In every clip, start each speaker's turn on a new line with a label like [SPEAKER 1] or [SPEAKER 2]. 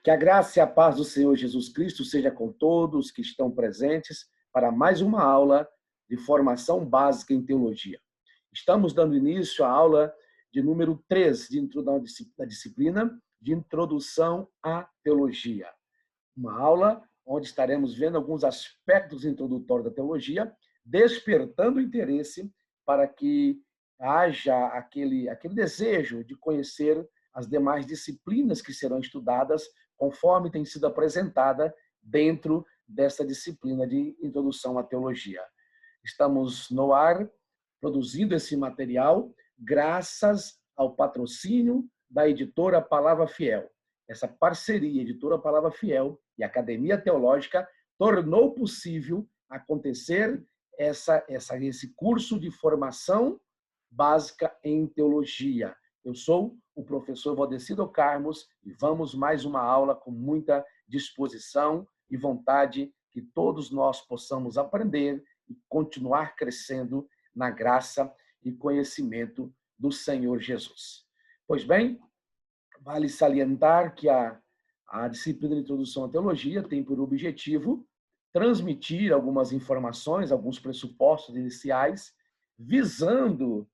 [SPEAKER 1] Que a graça e a paz do Senhor Jesus Cristo seja com todos que estão presentes para mais uma aula de formação básica em teologia. Estamos dando início à aula de número 3 da disciplina de Introdução à Teologia. Uma aula onde estaremos vendo alguns aspectos introdutórios da teologia, despertando o interesse para que haja aquele desejo de conhecer as demais disciplinas que serão estudadas conforme tem sido apresentada dentro dessa disciplina de Introdução à Teologia. Estamos no ar, produzindo esse material, graças ao patrocínio da editora Palavra Fiel. Essa parceria, editora Palavra Fiel e Academia Teológica, tornou possível acontecer esse curso de formação básica em teologia. Eu sou o professor Valdeci do Carmos e vamos mais uma aula com muita disposição e vontade que todos nós possamos aprender e continuar crescendo na graça e conhecimento do Senhor Jesus. Pois bem, vale salientar que a disciplina de Introdução à Teologia tem por objetivo transmitir algumas informações, alguns pressupostos iniciais, visando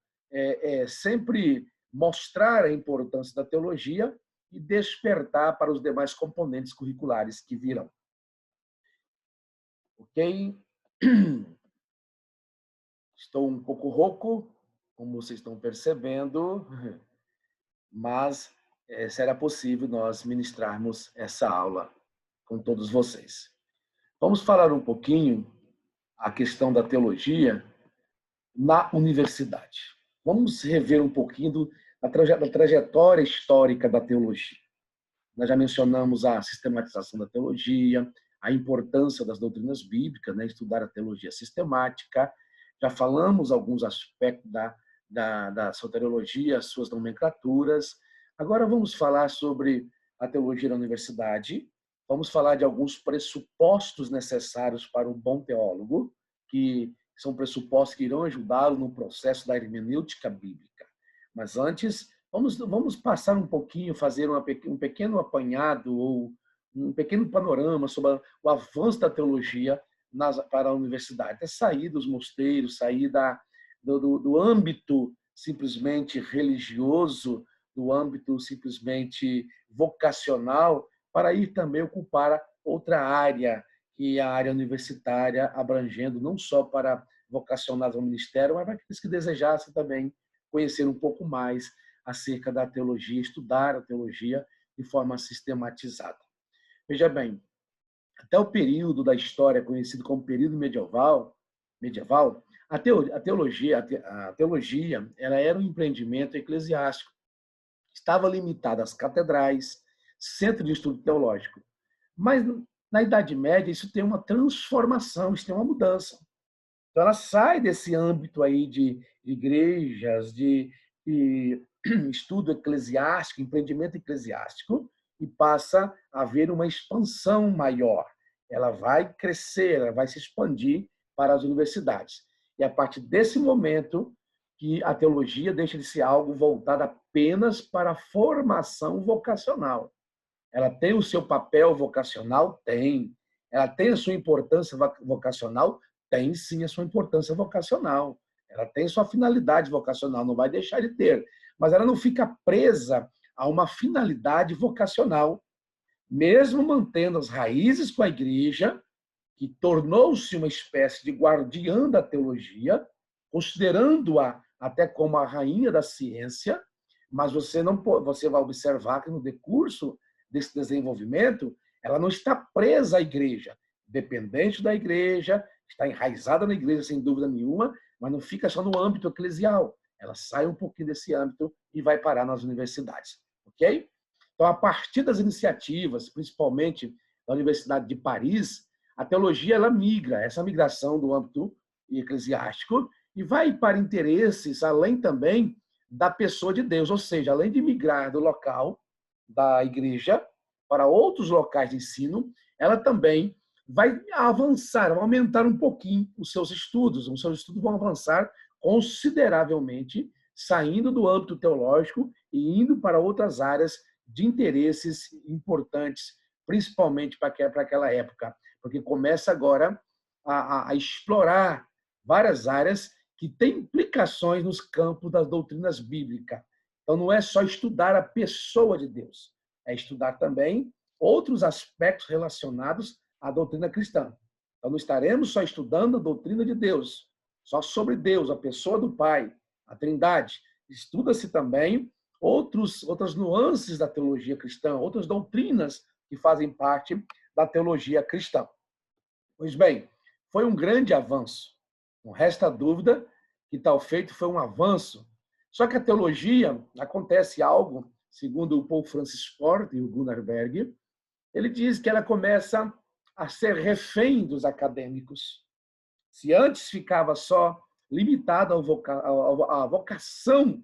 [SPEAKER 1] sempre mostrar a importância da teologia e despertar para os demais componentes curriculares que virão. Ok? Estou um pouco rouco, como vocês estão percebendo, mas será possível nós ministrarmos essa aula com todos vocês. Vamos falar um pouquinho a questão da teologia na universidade. Vamos rever um pouquinho da trajetória histórica da teologia. Nós já mencionamos a sistematização da teologia, a importância das doutrinas bíblicas, né? Estudar a teologia sistemática. Já falamos alguns aspectos da soteriologia, suas nomenclaturas. Agora vamos falar sobre a teologia da universidade. Vamos falar de alguns pressupostos necessários para um bom teólogo, que são pressupostos que irão ajudá-lo no processo da hermenêutica bíblica. Mas antes, vamos passar um pouquinho, fazer um pequeno apanhado ou um pequeno panorama sobre o avanço da teologia para a universidade. É sair dos mosteiros, sair do âmbito simplesmente religioso, do âmbito simplesmente vocacional, para ir também ocupar outra área, que é a área universitária, abrangendo não só para vocacionados ao ministério, mas para aqueles que desejassem também conhecer um pouco mais acerca da teologia, estudar a teologia de forma sistematizada. Veja bem, até o período da história conhecido como período medieval, a teologia ela era um empreendimento eclesiástico. Estava limitada às catedrais, centro de estudo teológico. Mas na Idade Média isso tem uma transformação, isso tem uma mudança. Então ela sai desse âmbito aí de igrejas, de estudo eclesiástico, empreendimento eclesiástico, e passa a haver uma expansão maior. Ela vai crescer, ela vai se expandir para as universidades. E a partir desse momento que a teologia deixa de ser algo voltado apenas para a formação vocacional. Ela tem o seu papel vocacional? Tem. Ela tem a sua importância vocacional? Tem sim a sua importância vocacional. Ela tem sua finalidade vocacional, não vai deixar de ter. Mas ela não fica presa a uma finalidade vocacional, mesmo mantendo as raízes com a igreja, que tornou-se uma espécie de guardiã da teologia, considerando-a até como a rainha da ciência, mas você vai observar que no decurso desse desenvolvimento, ela não está presa à igreja, dependente da igreja, está enraizada na igreja sem dúvida nenhuma, mas não fica só no âmbito eclesial. Ela sai um pouquinho desse âmbito e vai parar nas universidades, ok? Então, a partir das iniciativas, principalmente da Universidade de Paris, a teologia ela migra, essa migração do âmbito eclesiástico, e vai para interesses além também da pessoa de Deus, ou seja, além de migrar do local da igreja para outros locais de ensino, ela também vai avançar, vai aumentar um pouquinho os seus estudos vão avançar consideravelmente, saindo do âmbito teológico e indo para outras áreas de interesses importantes principalmente para aquela época, porque começa agora a explorar várias áreas que têm implicações nos campos das doutrinas bíblicas. Então, não é só estudar a pessoa de Deus, é estudar também outros aspectos relacionados à doutrina cristã. Então, não estaremos só estudando a doutrina de Deus, só sobre Deus, a pessoa do Pai, a Trindade. Estuda-se também outras nuances da teologia cristã, outras doutrinas que fazem parte da teologia cristã. Pois bem, foi um grande avanço. Não resta dúvida que tal feito foi um avanço. Só que a teologia, acontece algo, segundo o Paul Francis Ford e o Gunnar Berg, ele diz que ela começa a ser refém dos acadêmicos. Se antes ficava só limitada à vocação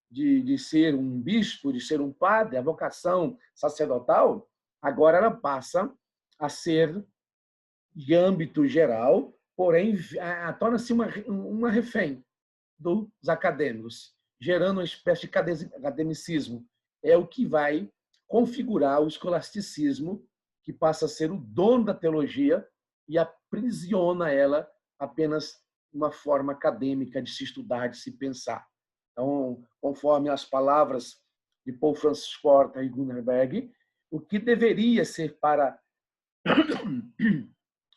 [SPEAKER 1] de ser um bispo, de ser um padre, a vocação sacerdotal, agora ela passa a ser de âmbito geral, porém torna-se uma refém dos acadêmicos, gerando uma espécie de academicismo. É o que vai configurar o escolasticismo, que passa a ser o dono da teologia e aprisiona ela apenas uma forma acadêmica de se estudar, de se pensar. Então, conforme as palavras de Paul Francis Porta e Gunnar Berg, o que deveria ser para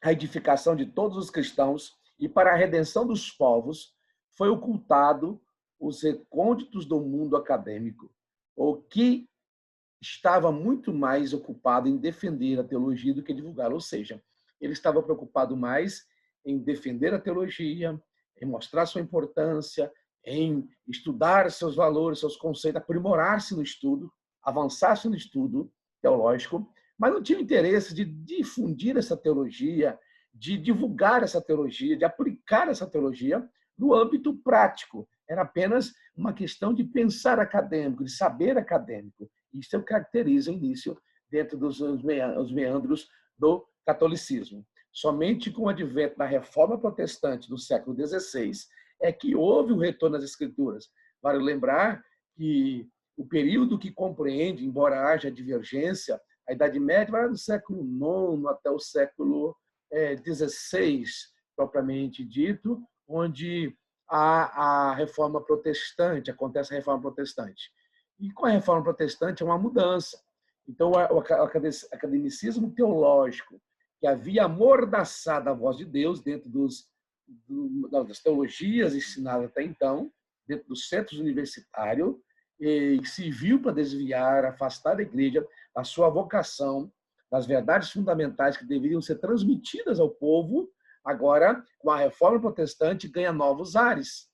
[SPEAKER 1] a edificação de todos os cristãos e para a redenção dos povos foi ocultado os recônditos do mundo acadêmico, o que estava muito mais ocupado em defender a teologia do que divulgá-la. Ou seja, ele estava preocupado mais em defender a teologia, em mostrar sua importância, em estudar seus valores, seus conceitos, aprimorar-se no estudo, avançar-se no estudo teológico, mas não tinha interesse de difundir essa teologia, de divulgar essa teologia, de aplicar essa teologia no âmbito prático. Era apenas uma questão de pensar acadêmico, de saber acadêmico. Isso caracteriza o início dentro dos meandros do catolicismo. Somente com o advento da Reforma Protestante do século XVI é que houve o retorno às Escrituras. Vale lembrar que o período que compreende, embora haja divergência, a Idade Média vai do século IX até o século XVI, propriamente dito, onde a Reforma Protestante, acontece a Reforma Protestante. E com a Reforma Protestante é uma mudança. Então, o academicismo teológico, que havia amordaçado a voz de Deus dentro das teologias ensinadas até então, dentro dos centros universitários, e serviu para desviar, afastar da igreja a sua vocação, das verdades fundamentais que deveriam ser transmitidas ao povo, agora, com a Reforma Protestante, ganha novos ares.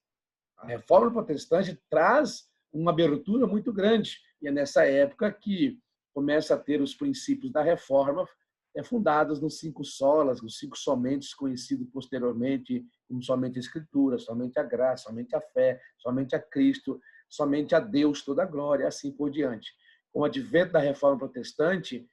[SPEAKER 1] A Reforma Protestante traz uma abertura muito grande, e é nessa época que começa a ter os princípios da Reforma fundados nos 5 solas, nos 5 somentes, conhecido posteriormente como somente a Escritura, somente a graça, somente a fé, somente a Cristo, somente a Deus toda a glória, assim por diante. Com o advento da Reforma Protestante,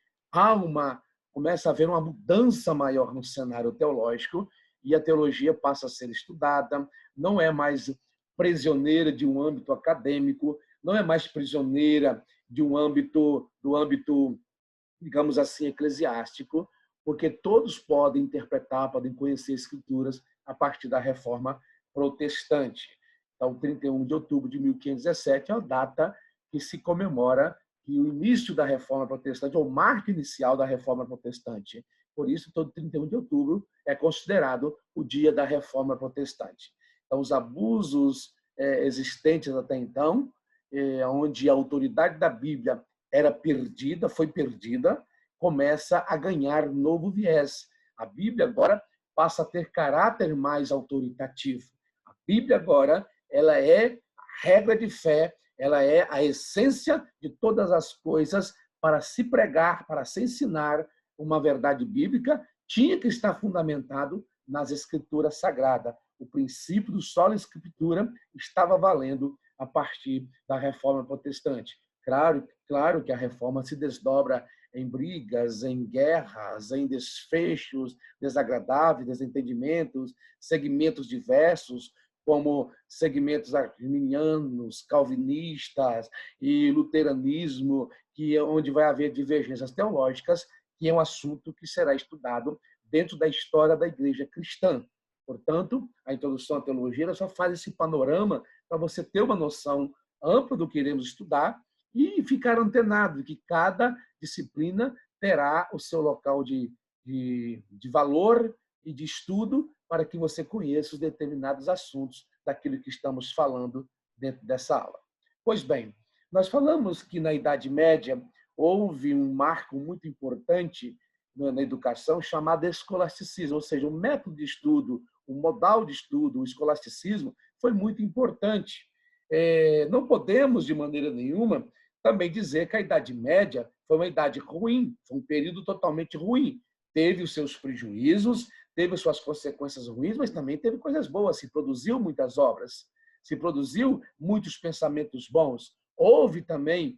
[SPEAKER 1] começa a haver uma mudança maior no cenário teológico e a teologia passa a ser estudada, não é mais prisioneira de um âmbito acadêmico, não é mais prisioneira de do âmbito, digamos assim, eclesiástico, porque todos podem interpretar, podem conhecer escrituras a partir da Reforma Protestante. Então, 31 de outubro de 1517 é a data que se comemora que o início da Reforma Protestante, ou o marco inicial da Reforma Protestante. Por isso, todo 31 de outubro é considerado o dia da Reforma Protestante. Então, os abusos existentes até então, onde a autoridade da Bíblia era perdida, foi perdida, começa a ganhar novo viés. A Bíblia agora passa a ter caráter mais autoritativo. A Bíblia agora ela é a regra de fé, ela é a essência de todas as coisas para se pregar, para se ensinar uma verdade bíblica, tinha que estar fundamentado nas Escrituras Sagradas. O princípio do sola escritura estava valendo a partir da Reforma Protestante. Claro que a Reforma se desdobra em brigas, em guerras, em desfechos desagradáveis, desentendimentos, segmentos diversos, como segmentos arminianos, calvinistas e luteranismo, onde vai haver divergências teológicas que é um assunto que será estudado dentro da história da igreja cristã. Portanto, a introdução à teologia ela só faz esse panorama para você ter uma noção ampla do que iremos estudar e ficar antenado de que cada disciplina terá o seu local de valor e de estudo para que você conheça os determinados assuntos daquilo que estamos falando dentro dessa aula. Pois bem, nós falamos que na Idade Média houve um marco muito importante na educação chamado escolasticismo, ou seja, o método de estudo, o modal de estudo, o escolasticismo foi muito importante. Não podemos, de maneira nenhuma, também dizer que a Idade Média foi uma idade ruim, foi um período totalmente ruim. Teve os seus prejuízos, teve as suas consequências ruins, mas também teve coisas boas. Se produziu muitas obras, se produziu muitos pensamentos bons. Houve também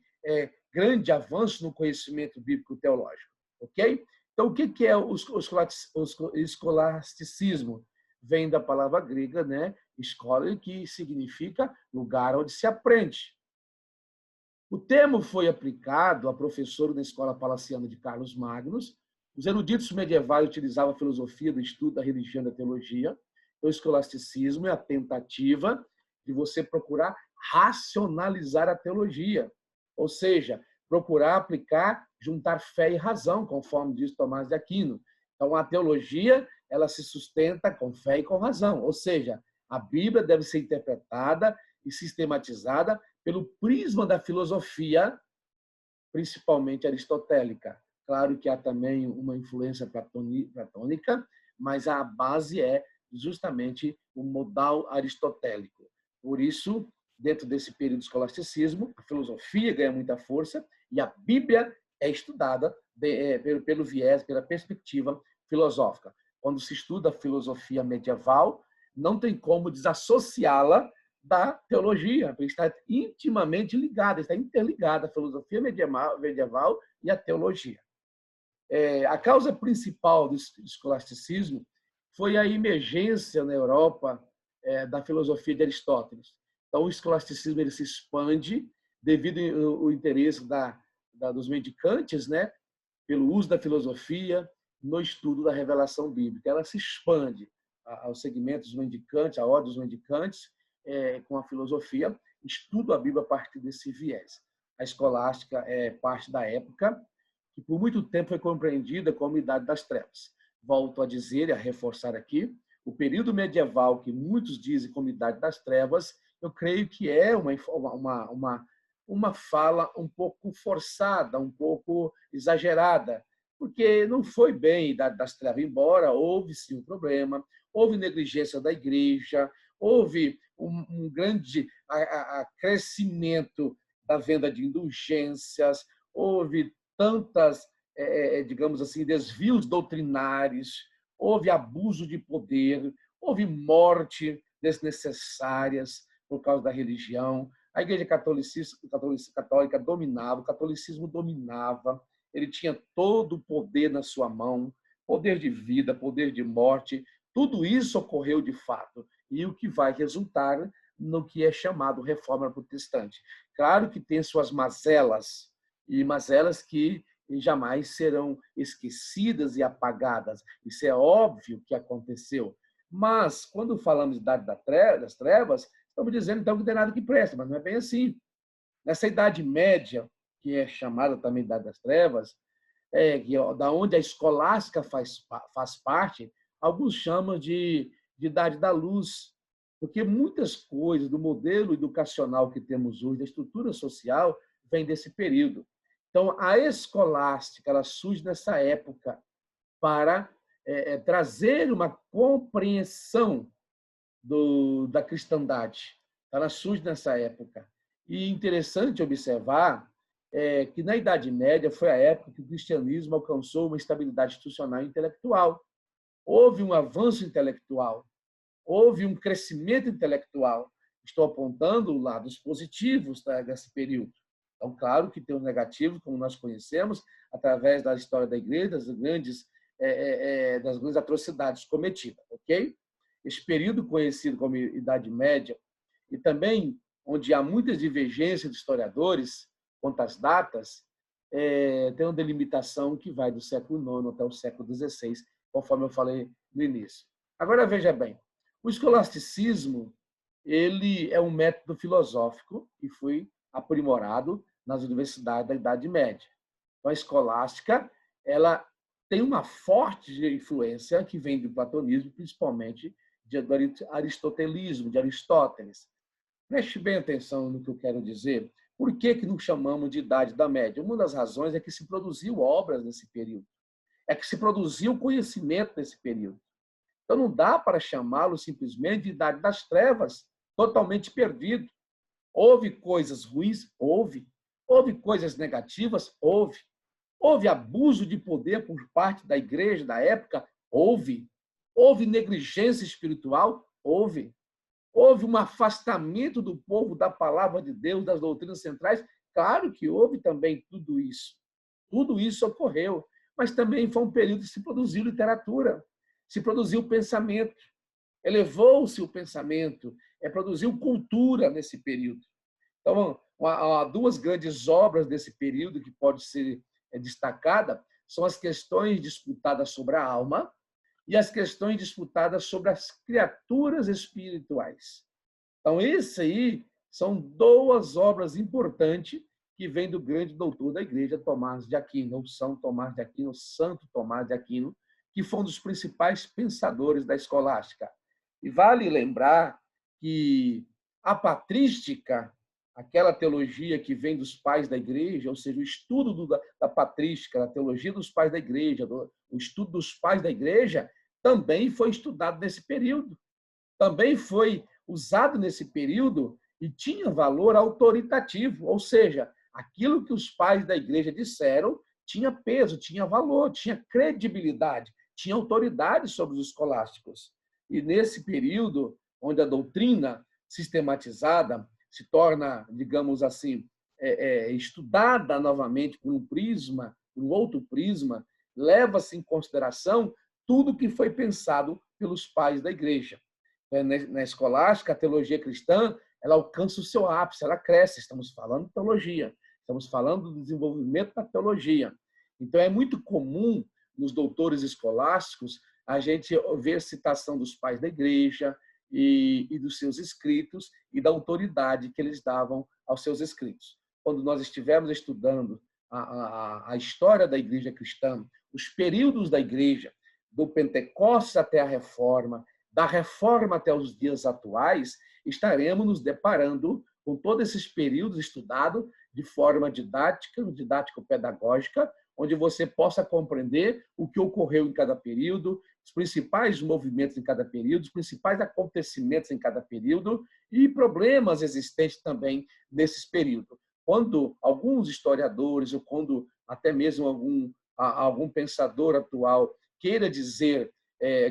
[SPEAKER 1] grande avanço no conhecimento bíblico-teológico. Ok? Então, o que é o escolasticismo? Vem da palavra grega, né? Escola, que significa lugar onde se aprende. O termo foi aplicado a professor na Escola Palaciana de Carlos Magnus. Os eruditos medievais utilizavam a filosofia do estudo da religião e da teologia. O escolasticismo é a tentativa de você procurar racionalizar a teologia, ou seja, procurar aplicar, juntar fé e razão, conforme diz Tomás de Aquino. Então, a teologia ela se sustenta com fé e com razão, ou seja, a Bíblia deve ser interpretada e sistematizada pelo prisma da filosofia, principalmente aristotélica. Claro que há também uma influência platônica, mas a base é justamente o modal aristotélico. Por isso, dentro desse período do escolasticismo, a filosofia ganha muita força e a Bíblia é estudada pelo viés, pela perspectiva filosófica. Quando se estuda a filosofia medieval, não tem como desassociá-la da teologia, porque está intimamente ligada, está interligada a filosofia medieval e a teologia. A causa principal do escolasticismo foi a emergência na Europa da filosofia de Aristóteles. Então, o escolasticismo ele se expande devido ao interesse dos mendicantes, né, pelo uso da filosofia no estudo da revelação bíblica. Ela se expande aos segmentos dos mendicantes, à ordem dos mendicantes, com a filosofia, estudo a Bíblia a partir desse viés. A escolástica é parte da época que por muito tempo foi compreendida como Idade das Trevas. Volto a dizer e a reforçar aqui, o período medieval, que muitos dizem como Idade das Trevas, eu creio que é uma fala um pouco forçada, um pouco exagerada, porque não foi bem Idade das Trevas, embora houve sim um problema, houve negligência da igreja, houve um grande crescimento da venda de indulgências, houve tantas, digamos assim, desvios doutrinários, houve abuso de poder, houve morte desnecessárias por causa da religião. A Igreja Católica dominava, o catolicismo dominava, ele tinha todo o poder na sua mão, poder de vida, poder de morte, tudo isso ocorreu de fato, e o que vai resultar no que é chamado Reforma Protestante. Claro que tem suas mazelas, e mazelas que jamais serão esquecidas e apagadas. Isso é óbvio que aconteceu. Mas, quando falamos de Idade das Trevas, estamos dizendo, então, que não tem nada que presta, mas não é bem assim. Nessa Idade Média, que é chamada também Idade das Trevas, da onde a escolástica faz parte, alguns chamam de Idade da Luz, porque muitas coisas do modelo educacional que temos hoje, da estrutura social, vem desse período. Então, a escolástica ela surge nessa época para trazer uma compreensão da cristandade. Ela surge nessa época. E interessante observar que na Idade Média foi a época que o cristianismo alcançou uma estabilidade institucional e intelectual. Houve um avanço intelectual, houve um crescimento intelectual. Estou apontando lados positivos desse período. Então, claro que tem os negativos, como nós conhecemos, através da história da igreja, das grandes atrocidades cometidas, ok? Esse período conhecido como Idade Média, e também onde há muitas divergências de historiadores quanto às datas, tem uma delimitação que vai do século IX até o século XVI, conforme eu falei no início. Agora, veja bem, o escolasticismo ele é um método filosófico que foi aprimorado nas universidades da Idade Média. Então, a escolástica ela tem uma forte influência que vem do platonismo, principalmente do aristotelismo, de Aristóteles. Preste bem atenção no que eu quero dizer. Por que não chamamos de Idade da Média? Uma das razões é que se produziu obras nesse período, é que se produziu conhecimento nesse período. Então, não dá para chamá-lo simplesmente de Idade das Trevas, totalmente perdido. Houve coisas ruins? Houve. Houve coisas negativas? Houve. Houve abuso de poder por parte da igreja da época? Houve. Houve negligência espiritual? Houve. Houve um afastamento do povo da palavra de Deus, das doutrinas centrais? Claro que houve também tudo isso. Tudo isso ocorreu. Mas também foi um período que se produziu literatura, se produziu pensamento, elevou-se o pensamento, produziu cultura nesse período. Então, há duas grandes obras desse período que pode ser destacada, são as questões disputadas sobre a alma e as questões disputadas sobre as criaturas espirituais. Então, isso aí são duas obras importantes que vêm do grande doutor da igreja, Tomás de Aquino, ou São Tomás de Aquino, Santo Tomás de Aquino, que foi um dos principais pensadores da escolástica. E vale lembrar que a patrística, aquela teologia que vem dos pais da igreja, ou seja, o estudo da patrística, a teologia dos pais da igreja, o estudo dos pais da igreja, também foi estudado nesse período. Também foi usado nesse período e tinha valor autoritativo, ou seja, aquilo que os pais da igreja disseram tinha peso, tinha valor, tinha credibilidade, tinha autoridade sobre os escolásticos. E nesse período, onde a doutrina sistematizada se torna, digamos assim, estudada novamente por um prisma, por um outro prisma, leva-se em consideração tudo que foi pensado pelos pais da igreja. Na escolástica, a teologia cristã, ela alcança o seu ápice, ela cresce. Estamos falando de teologia, estamos falando do desenvolvimento da teologia. Então, é muito comum nos doutores escolásticos a gente ver citação dos pais da igreja e dos seus escritos e da autoridade que eles davam aos seus escritos. Quando nós estivermos estudando a história da igreja cristã, os períodos da igreja, do Pentecostes até a Reforma, da Reforma até os dias atuais, estaremos nos deparando com todos esses períodos estudados de forma didática, didático-pedagógica, onde você possa compreender o que ocorreu em cada período, os principais movimentos em cada período, os principais acontecimentos em cada período e problemas existentes também nesses períodos. Quando alguns historiadores, ou quando até mesmo algum pensador atual queira dizer,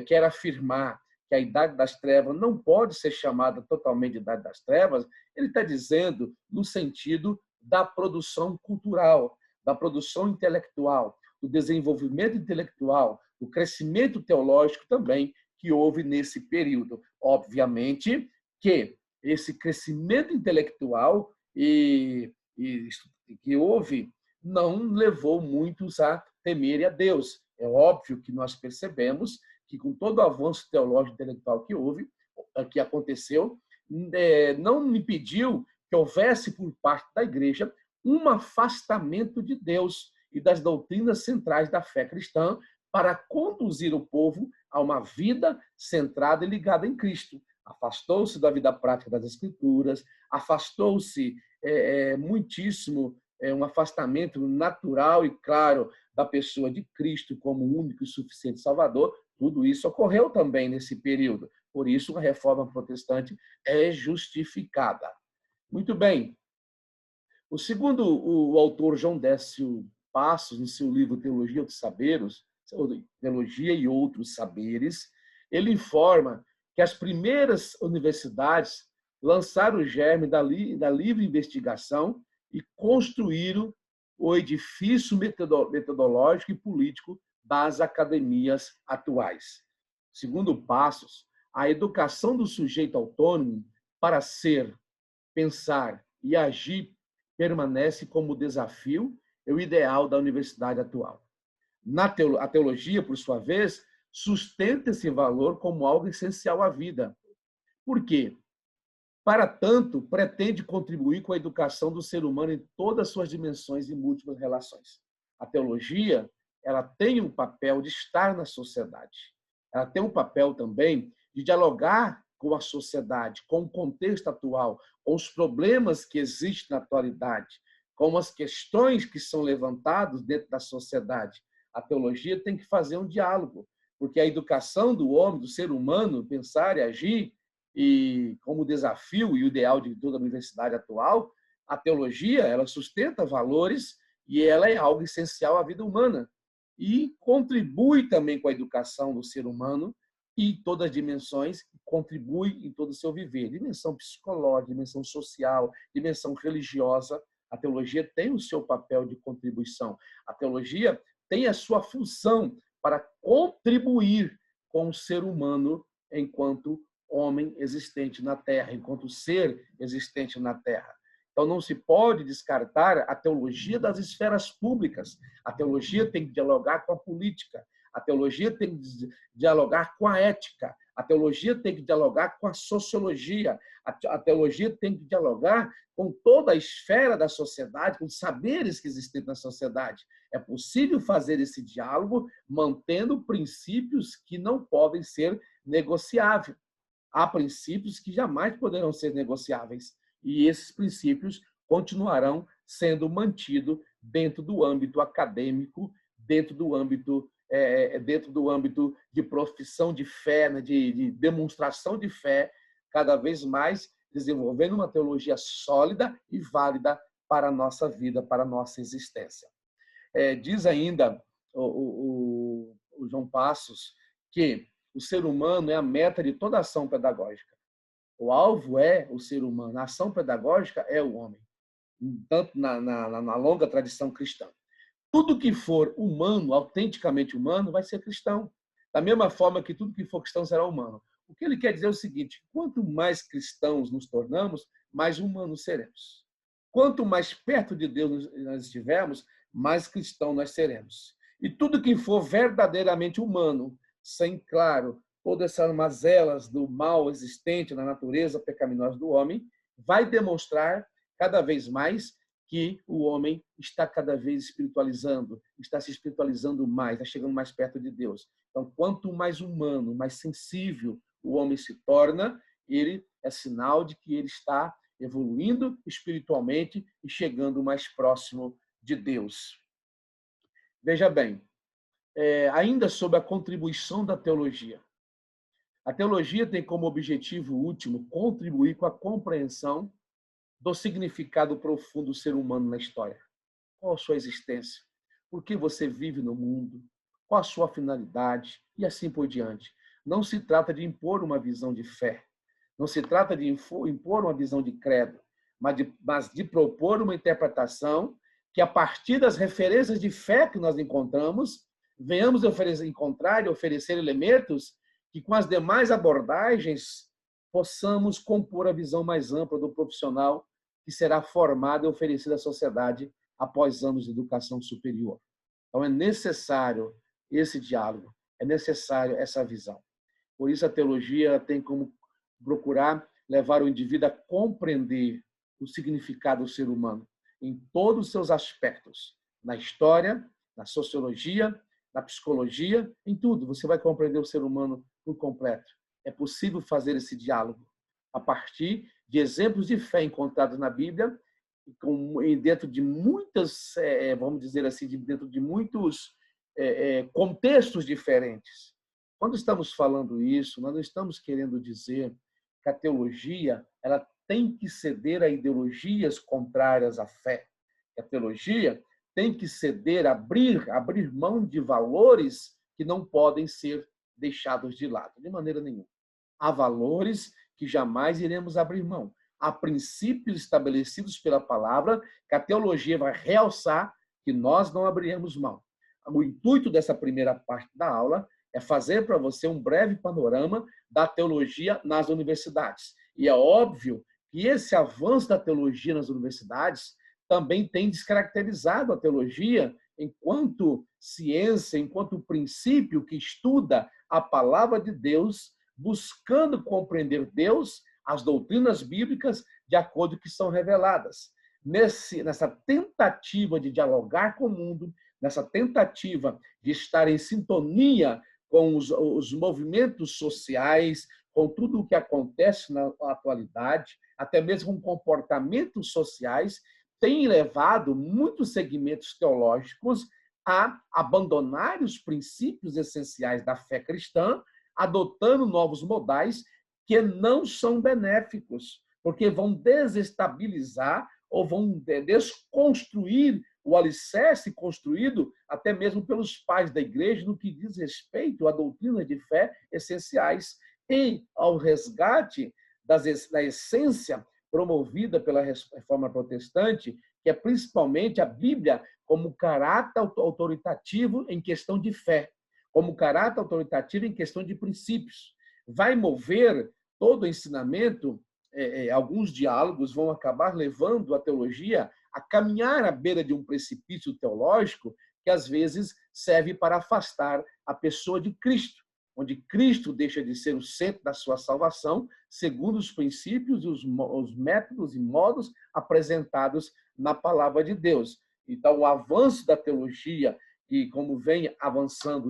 [SPEAKER 1] queira afirmar que a Idade das Trevas não pode ser chamada totalmente de Idade das Trevas, ele está dizendo no sentido da produção cultural, da produção intelectual, do desenvolvimento intelectual, do crescimento teológico também que houve nesse período. Obviamente que esse crescimento intelectual que houve não levou muitos a temerem a Deus. É óbvio que nós percebemos que, com todo o avanço teológico e intelectual que aconteceu, não impediu que houvesse, por parte da igreja, um afastamento de Deus e das doutrinas centrais da fé cristã para conduzir o povo a uma vida centrada e ligada em Cristo. Afastou-se da vida prática das Escrituras, afastou-se muitíssimo, um afastamento natural e claro da pessoa de Cristo como único e suficiente Salvador. Tudo isso ocorreu também nesse período. Por isso, a reforma protestante é justificada. Muito bem. O autor João Décio Passos, no seu livro Teologia e Outros Saberes, ele informa que as primeiras universidades lançaram o germe da livre investigação e construíram o edifício metodológico e político das academias atuais. Segundo Passos, a educação do sujeito autônomo para ser, pensar e agir permanece como desafio é o ideal da universidade atual. A teologia, por sua vez, sustenta esse valor como algo essencial à vida. Por quê? Para tanto, pretende contribuir com a educação do ser humano em todas as suas dimensões e múltiplas relações. A teologia, ela tem um papel de estar na sociedade. Ela tem um papel também de dialogar com a sociedade, com o contexto atual, com os problemas que existem na atualidade, com as questões que são levantadas dentro da sociedade. A teologia tem que fazer um diálogo, porque a educação do homem, do ser humano, pensar e agir, e como desafio e o ideal de toda a universidade atual, a teologia, ela sustenta valores e ela é algo essencial à vida humana e contribui também com a educação do ser humano em todas as dimensões, contribui em todo o seu viver, dimensão psicológica, dimensão social, dimensão religiosa. A teologia tem o seu papel de contribuição. A teologia tem a sua função para contribuir com o ser humano enquanto homem existente na Terra, enquanto ser existente na Terra. Então, não se pode descartar a teologia das esferas públicas. A teologia tem que dialogar com a política. A teologia tem que dialogar com a ética. A teologia tem que dialogar com a sociologia. A teologia tem que dialogar com toda a esfera da sociedade, com os saberes que existem na sociedade. É possível fazer esse diálogo mantendo princípios que não podem ser negociáveis. Há princípios que jamais poderão ser negociáveis. E esses princípios continuarão sendo mantidos dentro do âmbito acadêmico, dentro do âmbito de profissão de fé, né, de demonstração de fé, cada vez mais desenvolvendo uma teologia sólida e válida para a nossa vida, para a nossa existência. Diz ainda o João Passos que o ser humano é a meta de toda ação pedagógica. O alvo é o ser humano, a ação pedagógica é o homem, tanto na longa tradição cristã. Tudo que for humano, autenticamente humano, vai ser cristão. Da mesma forma que tudo que for cristão será humano. O que ele quer dizer é o seguinte: quanto mais cristãos nos tornamos, mais humanos seremos. Quanto mais perto de Deus nós estivermos, mais cristão nós seremos. E tudo que for verdadeiramente humano, sem, claro, todas essas mazelas do mal existente na natureza pecaminosa do homem, vai demonstrar cada vez mais que o homem está cada vez espiritualizando, está se espiritualizando mais, está chegando mais perto de Deus. Então, quanto mais humano, mais sensível o homem se torna, ele é sinal de que ele está evoluindo espiritualmente e chegando mais próximo de Deus. Veja bem, ainda sobre a contribuição da teologia. A teologia tem como objetivo último contribuir com a compreensão do significado profundo do ser humano na história. Qual a sua existência? Por que você vive no mundo? Qual a sua finalidade? E assim por diante. Não se trata de impor uma visão de fé. Não se trata de impor uma visão de credo, mas de propor uma interpretação que, a partir das referências de fé que nós encontramos, venhamos encontrar e oferecer elementos que, com as demais abordagens, possamos compor a visão mais ampla do profissional que será formado e oferecido à sociedade após anos de educação superior. Então, é necessário esse diálogo, é necessário essa visão. Por isso, a teologia tem como procurar levar o indivíduo a compreender o significado do ser humano em todos os seus aspectos, na história, na sociologia, na psicologia, em tudo. Você vai compreender o ser humano por completo. É possível fazer esse diálogo a partir de exemplos de fé encontrados na Bíblia, dentro de muitas, vamos dizer assim, dentro de muitos contextos diferentes. Quando estamos falando isso, nós não estamos querendo dizer que a teologia ela tem que ceder a ideologias contrárias à fé. A teologia tem que ceder, abrir mão de valores que não podem ser deixados de lado, de maneira nenhuma. Há valores que jamais iremos abrir mão. Há princípios estabelecidos pela palavra que a teologia vai realçar que nós não abriremos mão. O intuito dessa primeira parte da aula é fazer para você um breve panorama da teologia nas universidades. E é óbvio que esse avanço da teologia nas universidades também tem descaracterizado a teologia enquanto ciência, enquanto princípio que estuda a palavra de Deus, buscando compreender Deus, as doutrinas bíblicas, de acordo com que são reveladas. Nessa tentativa de dialogar com o mundo, nessa tentativa de estar em sintonia com os movimentos sociais, com tudo o que acontece na atualidade, até mesmo com comportamentos sociais, tem levado muitos segmentos teológicos a abandonar os princípios essenciais da fé cristã, adotando novos modais que não são benéficos, porque vão desestabilizar ou vão desconstruir o alicerce construído até mesmo pelos pais da igreja no que diz respeito à doutrina de fé essenciais e ao resgate da essência promovida pela Reforma Protestante, que é principalmente a Bíblia como caráter autoritativo em questão de fé, como caráter autoritativo em questão de princípios. Vai mover todo o ensinamento, alguns diálogos vão acabar levando a teologia a caminhar à beira de um precipício teológico que, às vezes, serve para afastar a pessoa de Cristo, onde Cristo deixa de ser o centro da sua salvação, segundo os princípios e os métodos e modos apresentados na palavra de Deus. Então, o avanço da teologia, que como vem avançando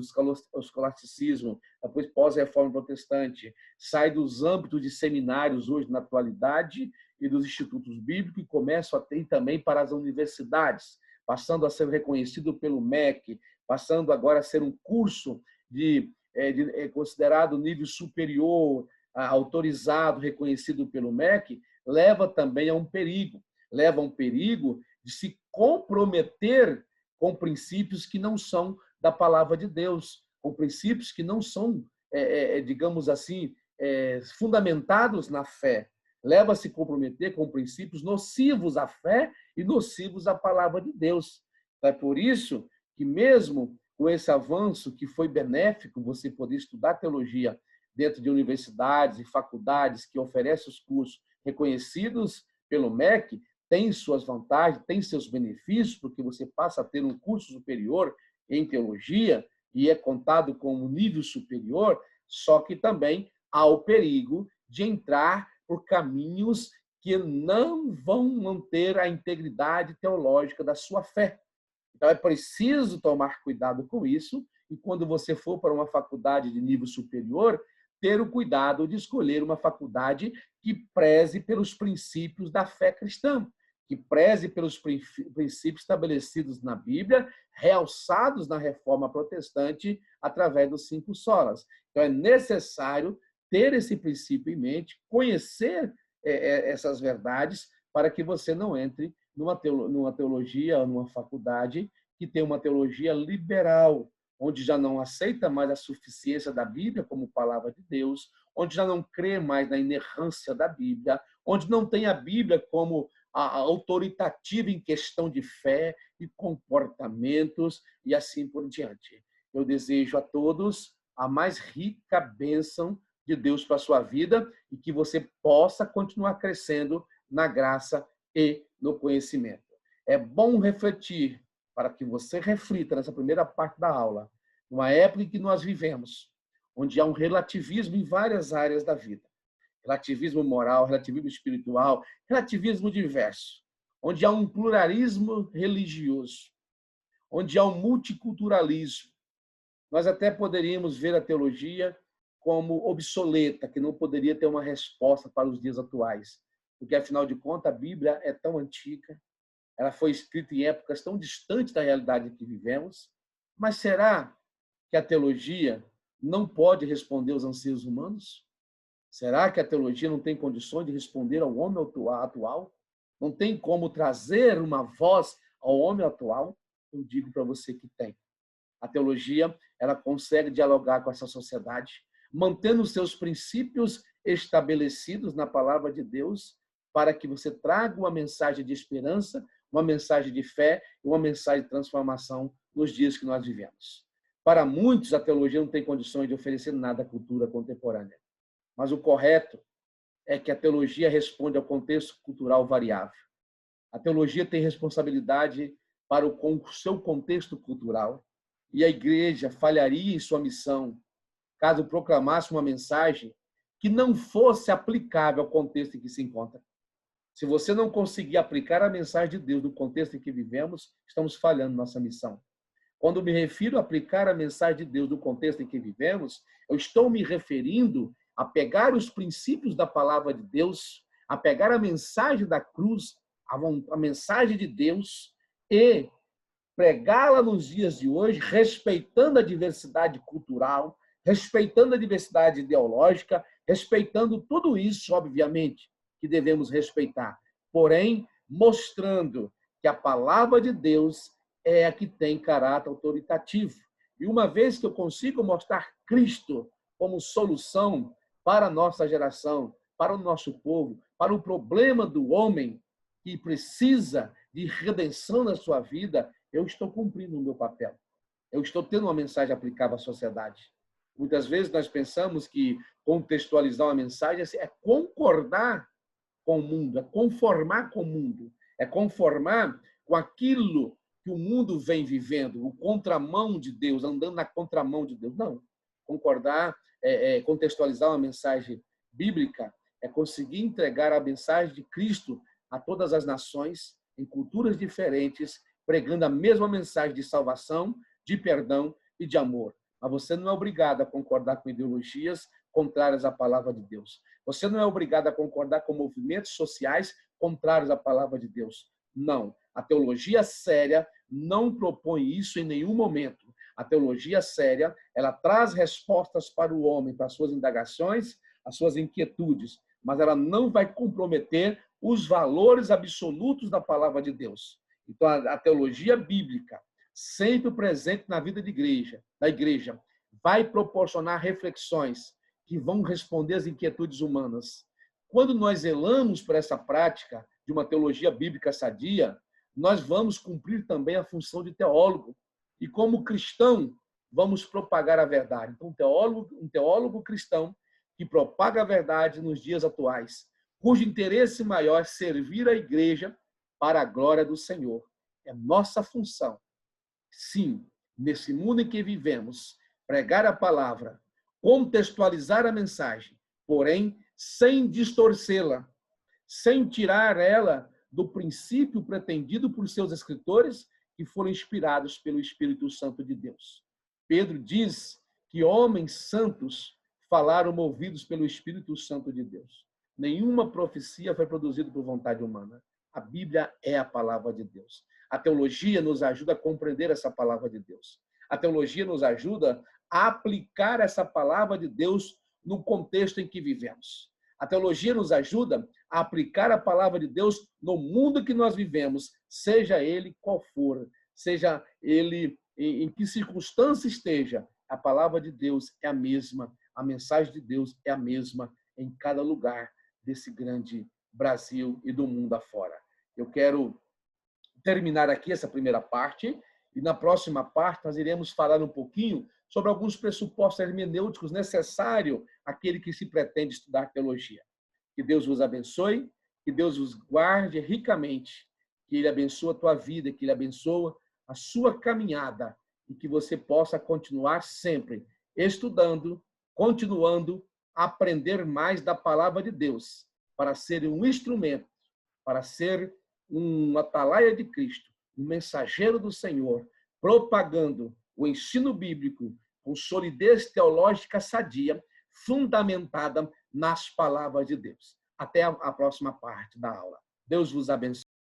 [SPEAKER 1] o escolasticismo, depois pós-reforma protestante, sai dos âmbitos de seminários hoje na atualidade e dos institutos bíblicos e começa a ter também para as universidades, passando a ser reconhecido pelo MEC, passando agora a ser um curso considerado nível superior, autorizado, reconhecido pelo MEC, leva também a um perigo. Leva a um perigo de se comprometer com princípios que não são da palavra de Deus, com princípios que não são, digamos assim, fundamentados na fé. Leva a se comprometer com princípios nocivos à fé e nocivos à palavra de Deus. É por isso que mesmo com esse avanço que foi benéfico, você poder estudar teologia dentro de universidades e faculdades que oferecem os cursos reconhecidos pelo MEC, tem suas vantagens, tem seus benefícios, porque você passa a ter um curso superior em teologia e é contado como nível superior, só que também há o perigo de entrar por caminhos que não vão manter a integridade teológica da sua fé. Então, é preciso tomar cuidado com isso e, quando você for para uma faculdade de nível superior, ter o cuidado de escolher uma faculdade que preze pelos princípios da fé cristã, que preze pelos princípios estabelecidos na Bíblia, realçados na Reforma Protestante através dos 5 solas. Então, é necessário ter esse princípio em mente, conhecer essas verdades, para que você não entre numa teologia, numa faculdade que tem uma teologia liberal, onde já não aceita mais a suficiência da Bíblia como palavra de Deus, onde já não crê mais na inerrância da Bíblia, onde não tem a Bíblia como a autoritativa em questão de fé e comportamentos e assim por diante. Eu desejo a todos a mais rica bênção de Deus para a sua vida e que você possa continuar crescendo na graça e no conhecimento. É bom refletir, para que você reflita nessa primeira parte da aula, numa época em que nós vivemos, onde há um relativismo em várias áreas da vida. Relativismo moral, relativismo espiritual, relativismo diverso, onde há um pluralismo religioso, onde há um multiculturalismo. Nós até poderíamos ver a teologia como obsoleta, que não poderia ter uma resposta para os dias atuais, porque, afinal de contas, a Bíblia é tão antiga, ela foi escrita em épocas tão distantes da realidade que vivemos, mas será que a teologia não pode responder aos anseios humanos? Será que a teologia não tem condições de responder ao homem atual? Não tem como trazer uma voz ao homem atual? Eu digo para você que tem. A teologia, ela consegue dialogar com essa sociedade, mantendo os seus princípios estabelecidos na palavra de Deus, para que você traga uma mensagem de esperança, uma mensagem de fé e uma mensagem de transformação nos dias que nós vivemos. Para muitos, a teologia não tem condições de oferecer nada à cultura contemporânea. Mas o correto é que a teologia responde ao contexto cultural variável. A teologia tem responsabilidade para o seu contexto cultural e a igreja falharia em sua missão caso proclamasse uma mensagem que não fosse aplicável ao contexto em que se encontra. Se você não conseguir aplicar a mensagem de Deus no contexto em que vivemos, estamos falhando nossa missão. Quando me refiro a aplicar a mensagem de Deus no contexto em que vivemos, eu estou me referindo a pegar os princípios da palavra de Deus, a pegar a mensagem da cruz, a mensagem de Deus e pregá-la nos dias de hoje, respeitando a diversidade cultural, respeitando a diversidade ideológica, respeitando tudo isso, obviamente, que devemos respeitar. Porém, mostrando que a palavra de Deus é a que tem caráter autoritativo. E uma vez que eu consigo mostrar Cristo como solução para a nossa geração, para o nosso povo, para o problema do homem que precisa de redenção na sua vida, eu estou cumprindo o meu papel. Eu estou tendo uma mensagem aplicável à sociedade. Muitas vezes nós pensamos que contextualizar uma mensagem é concordar com o mundo, é conformar com o mundo, é conformar com aquilo que o mundo vem vivendo, o contramão de Deus, andando na contramão de Deus. Não. Concordar, contextualizar uma mensagem bíblica, é conseguir entregar a mensagem de Cristo a todas as nações, em culturas diferentes, pregando a mesma mensagem de salvação, de perdão e de amor. Mas você não é obrigado a concordar com ideologias contrárias à palavra de Deus. Você não é obrigado a concordar com movimentos sociais contrários à palavra de Deus. Não. A teologia séria não propõe isso em nenhum momento. A teologia séria, ela traz respostas para o homem, para as suas indagações, as suas inquietudes, mas ela não vai comprometer os valores absolutos da palavra de Deus. Então, a teologia bíblica, sempre presente na vida da igreja, vai proporcionar reflexões que vão responder às inquietudes humanas. Quando nós zelamos por essa prática de uma teologia bíblica sadia, nós vamos cumprir também a função de teólogo. E como cristão, vamos propagar a verdade. Então, um teólogo cristão que propaga a verdade nos dias atuais, cujo interesse maior é servir a igreja para a glória do Senhor. É nossa função. Sim, nesse mundo em que vivemos, pregar a palavra, contextualizar a mensagem, porém, sem distorcê-la, sem tirar ela do princípio pretendido por seus escritores, que foram inspirados pelo Espírito Santo de Deus. Pedro diz que homens santos falaram movidos pelo Espírito Santo de Deus. Nenhuma profecia foi produzida por vontade humana. A Bíblia é a palavra de Deus. A teologia nos ajuda a compreender essa palavra de Deus. A teologia nos ajuda a aplicar essa palavra de Deus no contexto em que vivemos. A teologia nos ajuda a aplicar a palavra de Deus no mundo que nós vivemos, seja ele qual for, seja ele em que circunstância esteja. A palavra de Deus é a mesma, a mensagem de Deus é a mesma em cada lugar desse grande Brasil e do mundo afora. Eu quero terminar aqui essa primeira parte e na próxima parte nós iremos falar um pouquinho sobre alguns pressupostos hermenêuticos necessários àquele que se pretende estudar teologia. Que Deus vos abençoe, que Deus vos guarde ricamente, que Ele abençoe a tua vida, que Ele abençoe a sua caminhada e que você possa continuar sempre estudando, continuando a aprender mais da palavra de Deus, para ser um instrumento, para ser um atalaia de Cristo, um mensageiro do Senhor, propagando o ensino bíblico com solidez teológica sadia, fundamentada nas palavras de Deus. Até a próxima parte da aula. Deus vos abençoe.